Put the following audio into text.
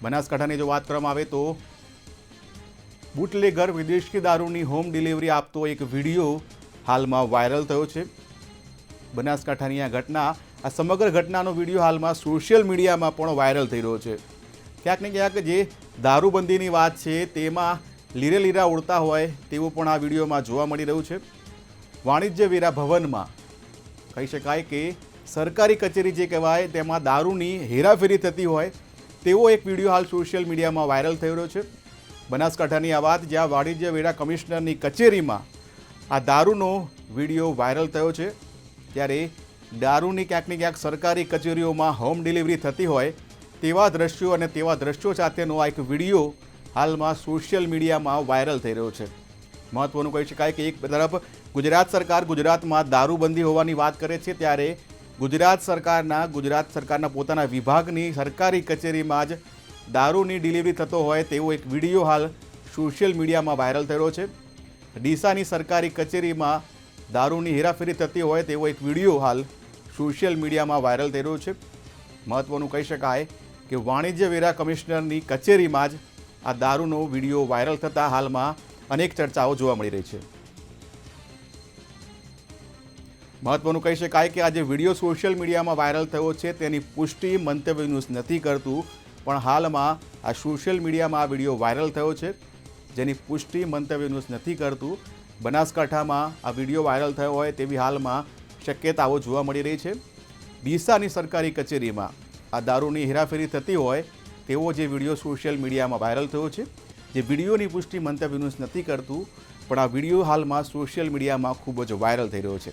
બનાસકાંઠાની જો વાત કરવામાં આવે તો બુટલેગર વિદેશી દારૂની હોમ ડિલિવરી આપતો એક વિડીયો હાલમાં વાયરલ થયો છે। બનાસકાંઠાની આ ઘટના, આ સમગ્ર ઘટનાનો વિડીયો હાલમાં સોશિયલ મીડિયામાં પણ વાયરલ થઈ રહ્યો છે। ક્યાંક ને ક્યાંક જે દારૂબંધીની વાત છે તેમાં લીરે લીરા ઉડતા હોય તેવું પણ આ વિડીયોમાં જોવા મળી રહ્યું છે। વાણિજ્ય વેરા ભવનમાં કહી શકાય કે સરકારી કચેરી જે કહેવાય તેમાં દારૂની હેરાફેરી થતી હોય તેવો એક વિડીયો હાલ સોશિયલ મીડિયામાં વાયરલ થઈ રહ્યો છે। બનાસકાંઠાની આ વાત, જ્યાં વાણિજ્ય વેરા કમિશનરની કચેરીમાં આ દારૂનો વિડીયો વાયરલ થયો છે, ત્યારે દારૂની ક્યાંક ને ક્યાંક સરકારી કચેરીઓમાં હોમ ડિલિવરી થતી હોય તેવા દ્રશ્યો અને તેવા દ્રશ્યો સાથેનો આ એક વિડીયો હાલમાં સોશિયલ મીડિયામાં વાયરલ થઈ રહ્યો છે। મહત્વનું કહી શકાય કે એક તરફ ગુજરાત સરકાર ગુજરાતમાં દારૂબંધી હોવાની વાત કરે છે, ત્યારે ગુજરાત સરકારના પોતાના વિભાગની સરકારી કચેરીમાં જ દારૂની ડિલિવરી થતો હોય તેવો એક વિડીયો હાલ સોશિયલ મીડિયામાં વાયરલ થઈ રહ્યો છે। ડીસાની સરકારી કચેરીમાં દારૂની હેરાફેરી થતી હોય તેવો એક વિડીયો હાલ સોશિયલ મીડિયામાં વાયરલ થઈ રહ્યો છે। મહત્વનું કહી શકાય કે વાણિજ્ય વેરા કમિશનરની કચેરીમાં જ આ દારૂનો વિડીયો વાયરલ થતાં હાલમાં અનેક ચર્ચાઓ જોવા મળી રહી છે। મહત્વનું કહી શકાય કે આ જે વિડીયો સોશિયલ મીડિયામાં વાયરલ થયો છે તેની પુષ્ટિ મંતવ્ય ન્યૂઝ નથી કરતું, પણ હાલમાં આ સોશિયલ મીડિયામાં આ વિડીયો વાયરલ થયો છે જેની પુષ્ટિ મંતવ્ય ન્યૂઝ નથી કરતું। બનાસકાંઠામાં આ વિડીયો વાયરલ થયો હોય તેવી હાલમાં શક્યતાઓ જોવા મળી રહી છે। ડીસાની સરકારી કચેરીમાં આ દારૂની હેરાફેરી થતી હોય તેવો જે વિડીયો સોશિયલ મીડિયામાં વાયરલ થયો છે, જે વિડીયોની પુષ્ટિ મંતવ્ય ન્યૂઝ નથી કરતું, પણ આ વિડીયો હાલમાં સોશિયલ મીડિયામાં ખૂબ જ વાયરલ થઈ રહ્યો છે।